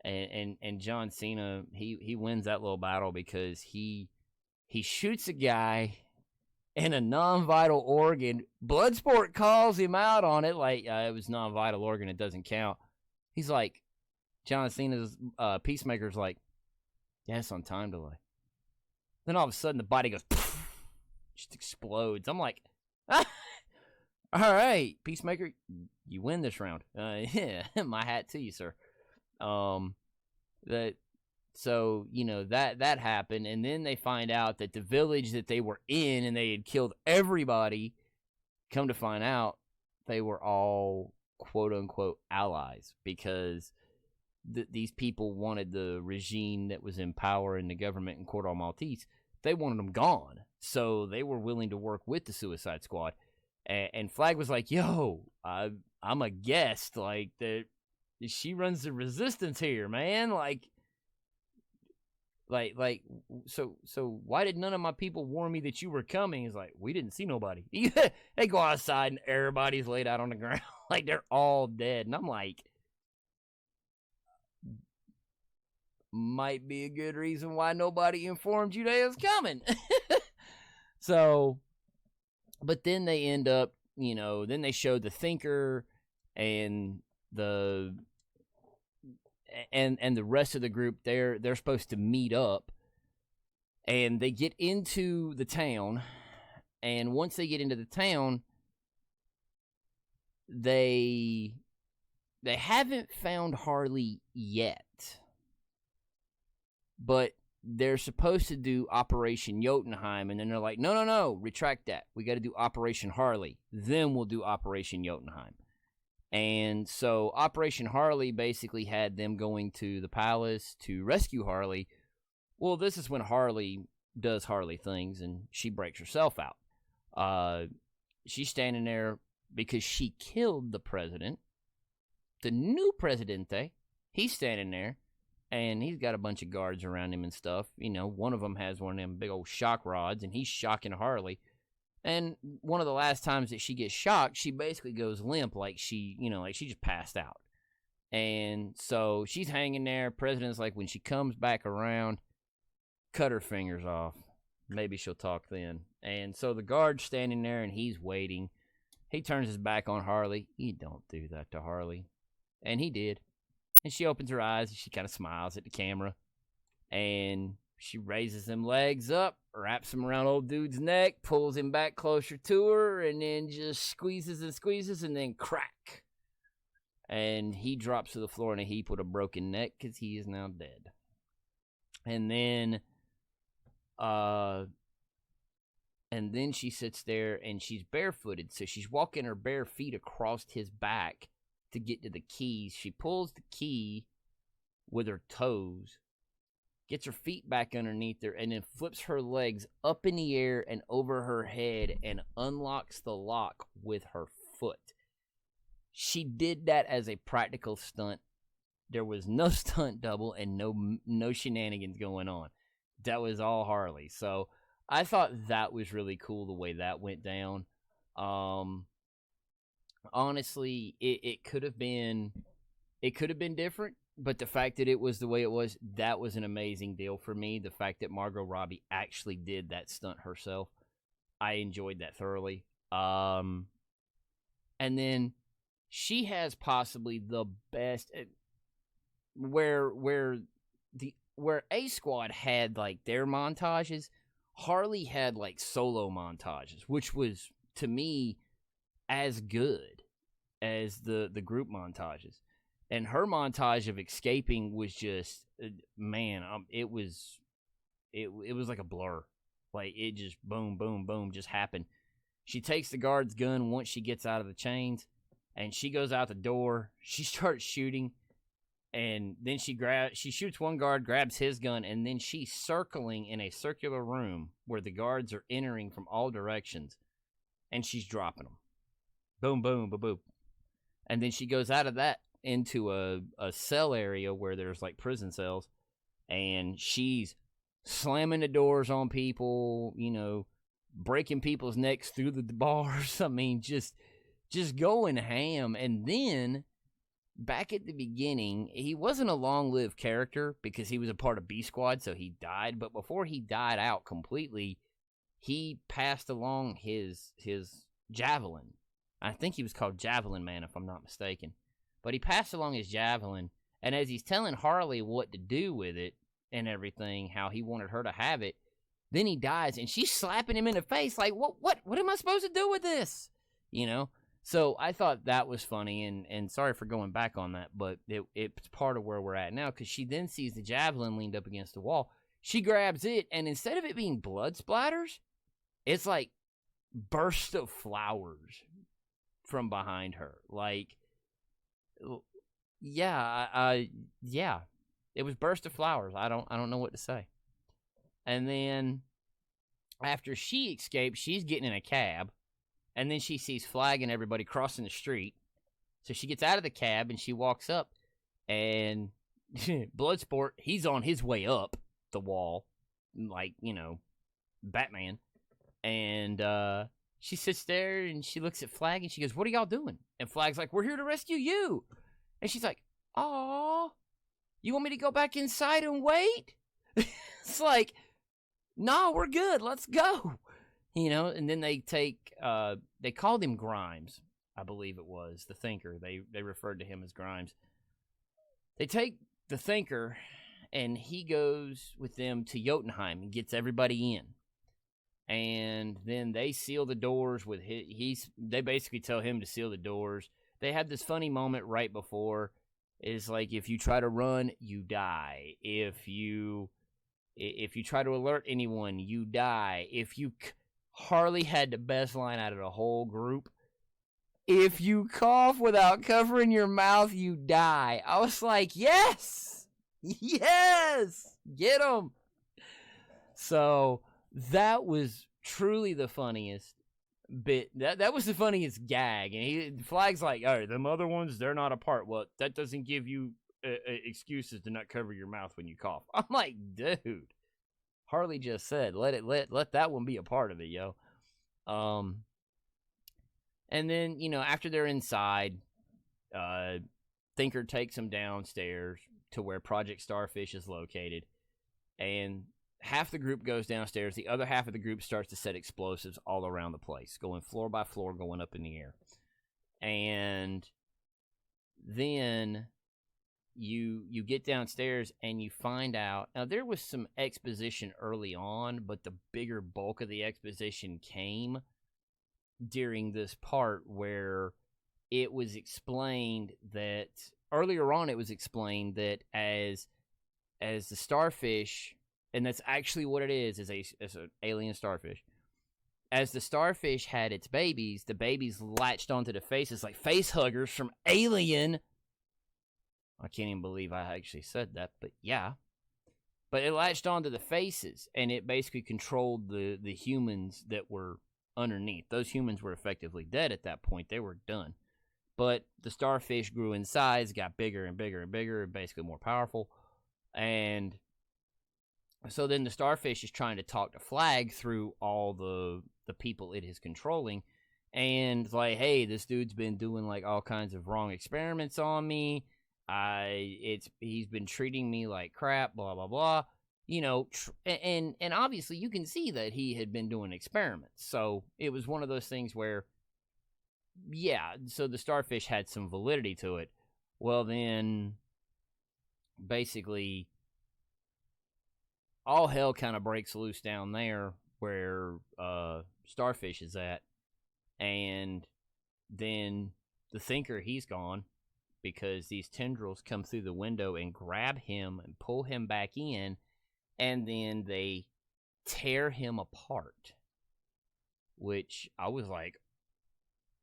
and John Cena, he wins that little battle because he shoots a guy in a non-vital organ. Bloodsport calls him out on it, like, it was non-vital organ, it doesn't count. He's like, John Cena's Peacemaker's like, yeah, it's on time delay. Then all of a sudden the body goes, just explodes. I'm like, all right, Peacemaker, you win this round. Yeah, my hat to you, sir. That happened, and then they find out that the village that they were in, and they had killed everybody. Come to find out, they were all quote unquote allies, because these people wanted the regime that was in power in the government in Corto Maltese. They wanted them gone, so they were willing to work with the Suicide Squad. And Flag was like, "Yo, I'm a guest. Like that, she runs the resistance here, man. So why did none of my people warn me that you were coming?" He's like, "We didn't see nobody." They go outside and everybody's laid out on the ground, like they're all dead. And I'm like, might be a good reason why nobody informed you they was coming. So, but then they end up, then they show the Thinker and the rest of the group. They're supposed to meet up, and they get into the town. And once they get into the town, they haven't found Harley yet, but they're supposed to do Operation Jotunheim, and then they're like, no, retract that. We got to do Operation Harley. Then we'll do Operation Jotunheim. And so Operation Harley basically had them going to the palace to rescue Harley. Well, this is when Harley does Harley things, and she breaks herself out. She's standing there because she killed the president. The new Presidente, he's standing there, and he's got a bunch of guards around him and stuff. One of them has one of them big old shock rods, and he's shocking Harley. And one of the last times that she gets shocked, she basically goes limp, like she just passed out. And so she's hanging there. President's like, when she comes back around, cut her fingers off. Maybe she'll talk then. And so the guard's standing there, and he's waiting. He turns his back on Harley. You don't do that to Harley. And he did. And she opens her eyes, and she kind of smiles at the camera. And she raises them legs up, wraps them around old dude's neck, pulls him back closer to her, and then just squeezes and squeezes, and then crack. And he drops to the floor in a heap with a broken neck because he is now dead. And then she sits there, and she's barefooted, so she's walking her bare feet across his back to get to the keys. She pulls the key with her toes, gets her feet back underneath her, and then flips her legs up in the air and over her head and unlocks the lock with her foot. She did that as a practical stunt. There was no stunt double and no shenanigans going on. That was all Harley. So I thought that was really cool the way that went down. Honestly, it could have been different, but the fact that it was the way it was, that was an amazing deal for me. The fact that Margot Robbie actually did that stunt herself, I enjoyed that thoroughly. And then she has possibly the best, where A Squad had like their montages, Harley had like solo montages, which was to me as good as the group montages. And her montage of escaping was just, man, it was like a blur. Like, it just boom, boom, boom just happened. She takes the guard's gun once she gets out of the chains, and she goes out the door. She starts shooting, and then she shoots one guard, grabs his gun, and then she's circling in a circular room where the guards are entering from all directions, and she's dropping them. Boom, boom, boom, boom. And then she goes out of that into a cell area where there's like prison cells, and she's slamming the doors on people, you know, breaking people's necks through the bars. I mean, just going ham. And then back at the beginning, he wasn't a long-lived character because he was a part of B Squad, so he died. But before he died out completely, he passed along his javelin. I think he was called Javelin Man, if I'm not mistaken. But he passed along his javelin, and as he's telling Harley what to do with it and everything, how he wanted her to have it, then he dies, and she's slapping him in the face like, what am I supposed to do with this? You know? So I thought that was funny, and sorry for going back on that, but it's part of where we're at now, because she then sees the javelin leaned up against the wall. She grabs it, and instead of it being blood splatters, it's like bursts of flowers from behind her. Like, yeah, it was burst of flowers. I don't know what to say. And then after she escapes, she's getting in a cab, and then she sees Flag and everybody crossing the street. So she gets out of the cab and she walks up, and Bloodsport, he's on his way up the wall, like, you know, Batman. And she sits there and she looks at Flag and she goes, "What are y'all doing?" And Flag's like, "We're here to rescue you." And she's like, "Aw, you want me to go back inside and wait?" It's like, "No, we're good. Let's go." You know, and then they take, they called him Grimes, I believe it was, the Thinker. They referred to him as Grimes. They take the Thinker, and he goes with them to Jotunheim and gets everybody in. And then they seal the doors with they basically tell him to seal the doors. They have this funny moment right before. It's like, if you try to run, you die. If you try to alert anyone, you die. Harley had the best line out of the whole group. "If you cough without covering your mouth, you die." I was like, yes! Yes! Get him! So that was truly the funniest bit. That was the funniest gag. And Flag's like, "Oh, them other ones, they're not a part." Well, that doesn't give you excuses to not cover your mouth when you cough. I'm like, dude, Harley just said, let that one be a part of it, yo. And then, you know, after they're inside, Thinker takes them downstairs to where Project Starfish is located, and half the group goes downstairs. The other half of the group starts to set explosives all around the place, going floor by floor, going up in the air. And then you get downstairs and you find out. Now, there was some exposition early on, but the bigger bulk of the exposition came during this part where it was explained that earlier on, it was explained that as the starfish, and that's actually what it is an alien starfish. As the starfish had its babies, the babies latched onto the faces like face huggers from Alien. I can't even believe I actually said that, but yeah. But it latched onto the faces, and it basically controlled the humans that were underneath. Those humans were effectively dead at that point. They were done. But the starfish grew in size, got bigger and bigger and bigger, and basically more powerful. And so then the starfish is trying to talk to Flag through all the people it is controlling. And it's like, hey, this dude's been doing like all kinds of wrong experiments on me. He's been treating me like crap, blah blah blah. And obviously you can see that he had been doing experiments. So it was one of those things where, yeah, so the starfish had some validity to it. Well, then basically all hell kind of breaks loose down there where starfish is at. And then the Thinker, he's gone because these tendrils come through the window and grab him and pull him back in, and then they tear him apart, which I was like,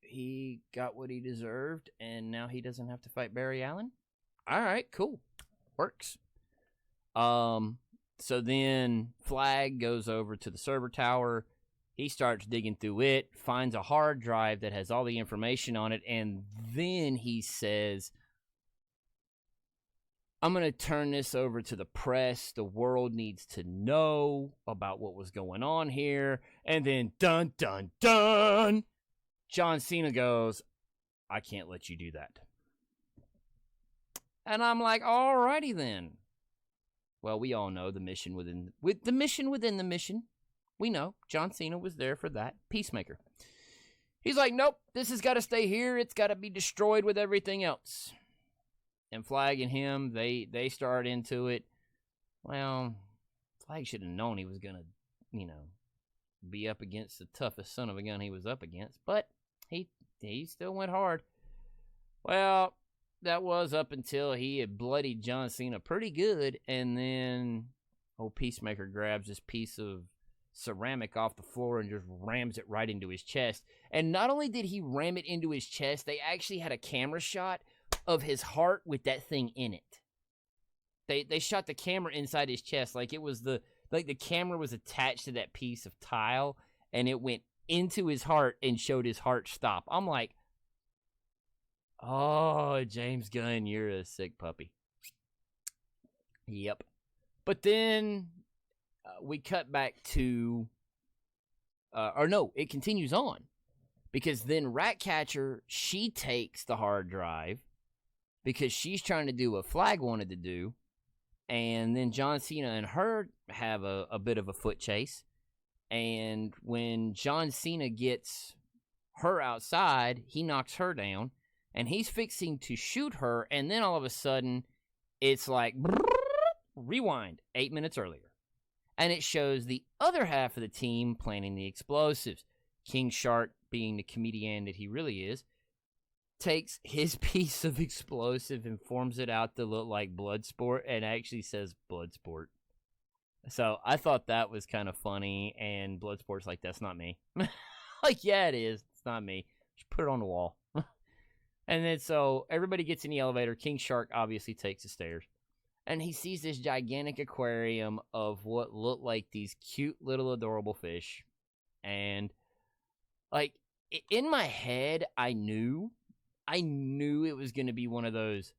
he got what he deserved, and now he doesn't have to fight Barry Allen? All right, cool. Works. So then Flag goes over to the server tower. He starts digging through it, finds a hard drive that has all the information on it, and then he says, I'm going to turn this over to the press. The world needs to know about what was going on here. And then, dun, dun, dun, John Cena goes, I can't let you do that. And I'm like, alrighty then. Well, we all know the mission within the mission. We know John Cena was there for that. Peacemaker. He's like, nope, this has got to stay here. It's got to be destroyed with everything else. And Flag and him, they start into it. Well, Flag should have known he was going to, be up against the toughest son of a gun he was up against. But he still went hard. Well, that was up until he had bloodied John Cena pretty good. And then old Peacemaker grabs this piece of ceramic off the floor and just rams it right into his chest. And not only did he ram it into his chest, they actually had a camera shot of his heart with that thing in it. They shot the camera inside his chest like it was the camera was attached to that piece of tile, and it went into his heart and showed his heart stop. I'm like, oh, James Gunn, you're a sick puppy. Yep. But then we cut back to, it continues on. Because then Ratcatcher, she takes the hard drive because she's trying to do what Flag wanted to do. And then John Cena and her have a bit of a foot chase. And when John Cena gets her outside, he knocks her down. And he's fixing to shoot her. And then all of a sudden, it's like, rewind 8 minutes earlier. And it shows the other half of the team planning the explosives. King Shark, being the comedian that he really is, takes his piece of explosive and forms it out to look like Bloodsport and actually says Bloodsport. So I thought that was kind of funny, and Bloodsport's like, that's not me. Like, yeah, it is. It's not me. Just put it on the wall. And then so everybody gets in the elevator. King Shark obviously takes the stairs. And he sees this gigantic aquarium of what look like these cute little adorable fish. And like, in my head, I knew it was going to be one of those,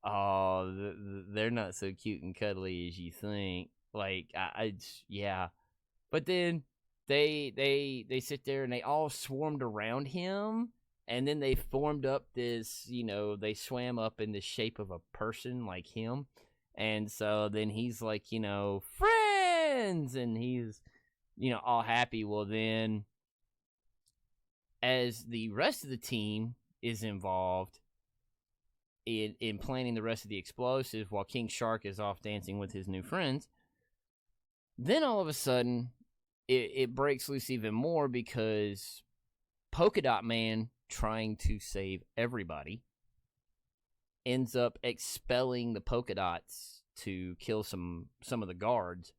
oh, they're not so cute and cuddly as you think. Like, yeah. But then they sit there and they all swarmed around him. And then they formed up this, they swam up in the shape of a person like him. And so then he's like, friends. And he's, all happy. Well, then, as the rest of the team is involved in planning the rest of the explosive while King Shark is off dancing with his new friends, then all of a sudden, it breaks loose even more because Polka Dot Man, trying to save everybody, ends up expelling the polka dots to kill some of the guards.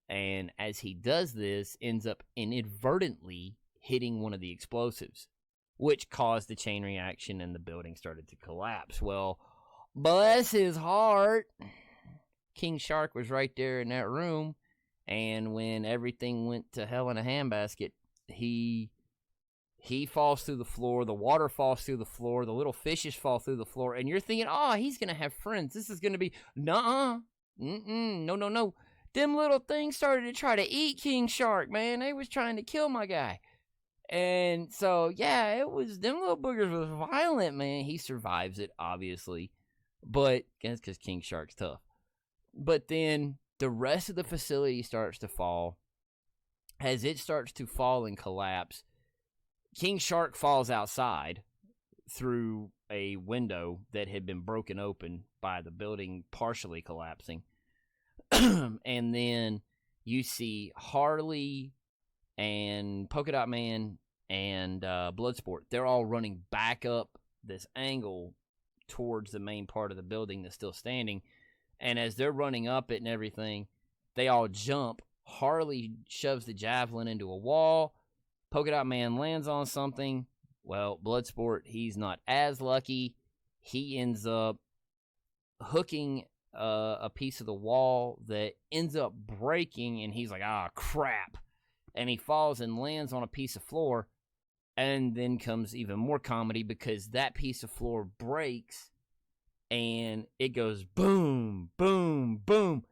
And as he does this, ends up inadvertently hitting one of the explosives, which caused the chain reaction and the building started to collapse. Well, bless his heart, King Shark was right there in that room, and when everything went to hell in a handbasket, he falls through the floor, the water falls through the floor, the little fishes fall through the floor, and you're thinking, oh, he's going to have friends. This is going to be, nuh-uh, no. Them little things started to try to eat King Shark, man. They was trying to kill my guy. And so, yeah, them little boogers was violent, man. He survives it, obviously. But that's because King Shark's tough. But then the rest of the facility starts to fall. As it starts to fall and collapse, King Shark falls outside through a window that had been broken open by the building partially collapsing. And then you see Harley and Polka Dot Man and Bloodsport. They're all running back up this angle towards the main part of the building that's still standing. And as they're running up it and everything, they all jump. Harley shoves the javelin into a wall. Polka Dot Man lands on something. Well, Bloodsport, he's not as lucky. He ends up hooking a piece of the wall that ends up breaking, and he's like, crap. And he falls and lands on a piece of floor. And then comes even more comedy because that piece of floor breaks and it goes boom, boom, boom.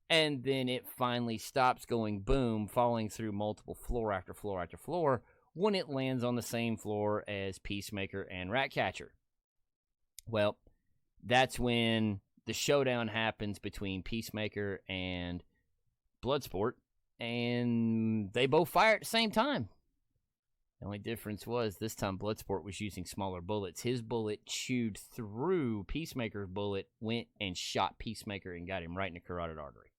And then it finally stops going boom, falling through multiple floor after floor after floor when it lands on the same floor as Peacemaker and Ratcatcher. Well, that's when the showdown happens between Peacemaker and Bloodsport, and they both fire at the same time. The only difference was this time Bloodsport was using smaller bullets. His bullet chewed through Peacemaker's bullet, went and shot Peacemaker and got him right in the carotid artery.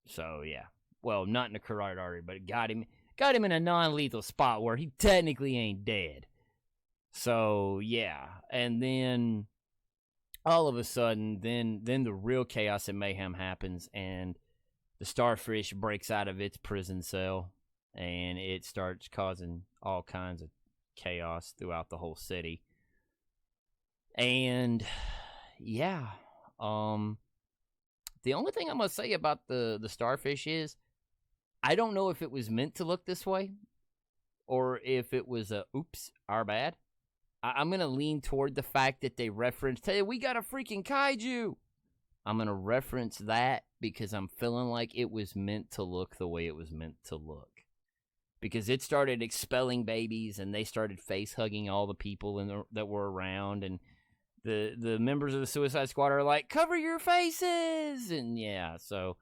So, yeah. Well, not in the carotid artery, but it got him in a non-lethal spot where he technically ain't dead. So, yeah. And then, all of a sudden, then the real chaos and mayhem happens, and the starfish breaks out of its prison cell, and it starts causing all kinds of chaos throughout the whole city. And, yeah. The only thing I must say about the starfish is, I don't know if it was meant to look this way, or if it was a, oops, our bad. I'm going to lean toward the fact that they referenced, hey, we got a freaking kaiju. I'm going to reference that because I'm feeling like it was meant to look the way it was meant to look. Because it started expelling babies, and they started face-hugging all the people that were around, and the members of the Suicide Squad are like, cover your faces! And yeah, so,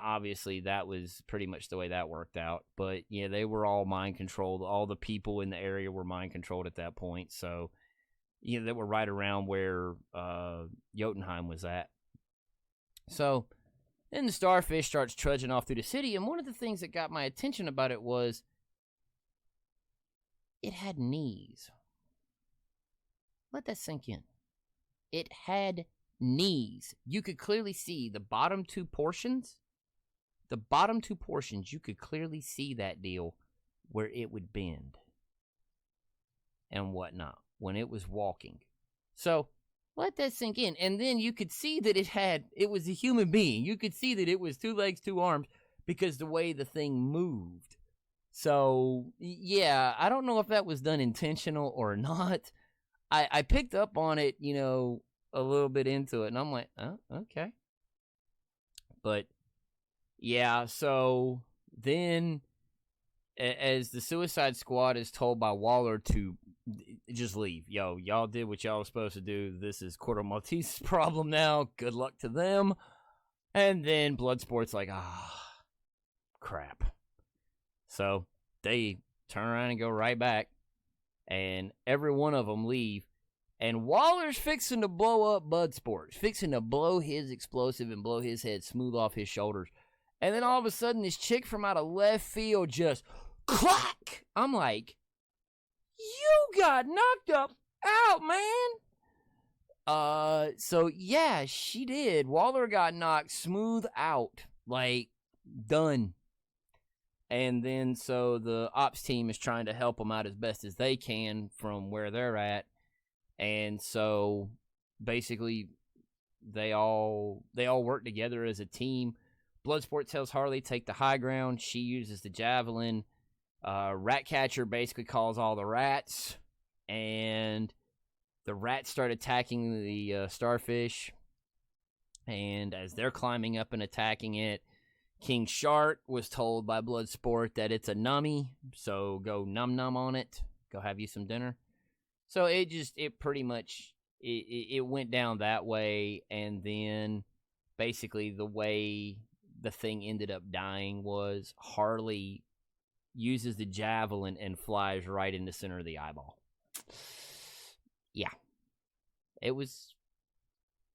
obviously that was pretty much the way that worked out. But yeah, they were all mind-controlled. All the people in the area were mind-controlled at that point. So, they were right around where Jotunheim was at. So, then the starfish starts trudging off through the city, and one of the things that got my attention about it was it had knees. Let that sink in. It had knees. You could clearly see the bottom two portions. The bottom two portions, you could clearly see that deal where it would bend and whatnot when it was walking. So, let that sink in. And then you could see that it was a human being. You could see that it was 2 legs, 2 arms, because the way the thing moved. So, yeah, I don't know if that was done intentional or not. I picked up on it, a little bit into it, and I'm like, oh, okay. But, yeah, so then as the Suicide Squad is told by Waller to just leave. Y'all did what y'all were supposed to do. This is Corto Maltese's problem now. Good luck to them. And then Bloodsport's like, crap. So they turn around and go right back. And every one of them leave. And Waller's fixing to blow up Bloodsport. Fixing to blow his explosive and blow his head smooth off his shoulders. And then all of a sudden, this chick from out of left field just clack. I'm like, you got knocked up out, man. So yeah, she did. Waller got knocked smooth out. Like, done. And then so the ops team is trying to help them out as best as they can from where they're at. And so basically They all work together as a team. Bloodsport tells Harley take the high ground. She uses the javelin. Ratcatcher basically calls all the rats, and the rats start attacking the starfish. And as they're climbing up and attacking it, King Shark was told by Bloodsport that it's a nummy, so go num on it. Go have you some dinner. So it pretty much it went down that way, and then basically the way the thing ended up dying was Harley uses the javelin and flies right in the center of the eyeball. Yeah. It was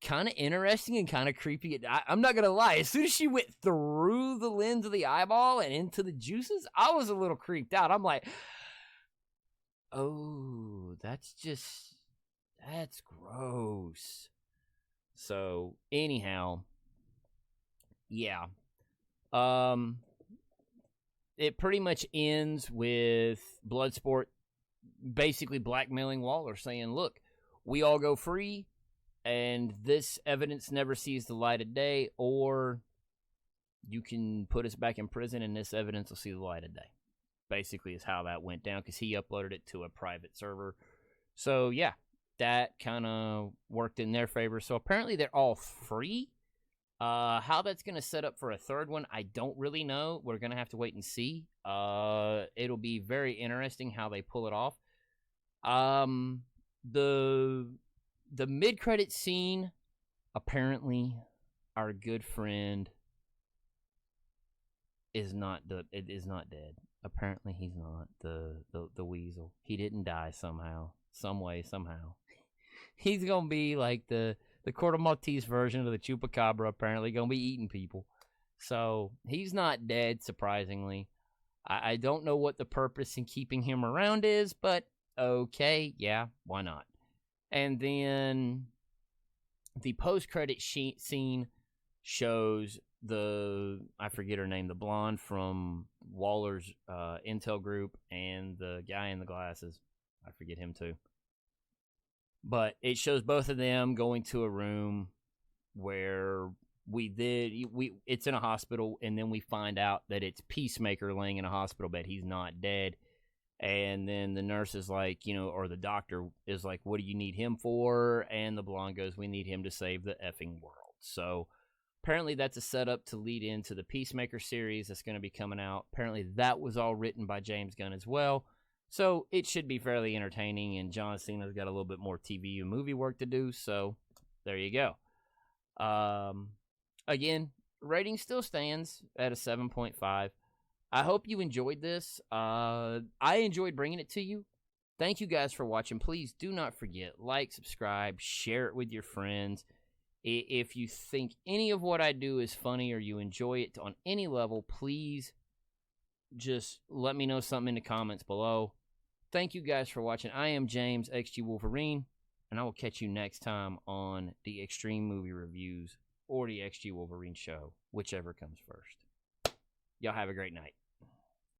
kind of interesting and kind of creepy. I'm not going to lie. As soon as she went through the lens of the eyeball and into the juices, I was a little creeped out. I'm like, oh, that's gross. So, anyhow, yeah. It pretty much ends with Bloodsport basically blackmailing Waller, saying, look, we all go free, and this evidence never sees the light of day, or you can put us back in prison, and this evidence will see the light of day. Basically is how that went down, because he uploaded it to a private server. So, yeah, that kind of worked in their favor. So, apparently they're all free. How that's going to set up for a third one, I don't really know. We're going to have to wait and see. It'll be very interesting how they pull it off. The mid-credit scene, apparently, our good friend is not dead. Apparently, he's not the Weasel. He didn't die somehow, some way, somehow. He's gonna be like the Corto Maltese version of the Chupacabra. Apparently, gonna be eating people. So he's not dead. Surprisingly, I don't know what the purpose in keeping him around is, but okay, yeah, why not? And then the post-credit scene shows I forget her name, the blonde from Waller's Intel group, and the guy in the glasses. I forget him too. But it shows both of them going to a room where it's in a hospital, and then we find out that it's Peacemaker laying in a hospital bed. He's not dead. And then the nurse is like, or the doctor is like, what do you need him for? And the blonde goes, we need him to save the effing world. So apparently that's a setup to lead into the Peacemaker series that's going to be coming out. Apparently that was all written by James Gunn as well. So it should be fairly entertaining, and John Cena's got a little bit more TV and movie work to do, so there you go. Again, rating still stands at a 7.5. I hope you enjoyed this. I enjoyed bringing it to you. Thank you guys for watching. Please do not forget, like, subscribe, share it with your friends. If you think any of what I do is funny or you enjoy it on any level, please just let me know something in the comments below. Thank you guys for watching. I am James XG Wolverine, and I will catch you next time on the Extreme Movie Reviews or the XG Wolverine Show, whichever comes first. Y'all have a great night.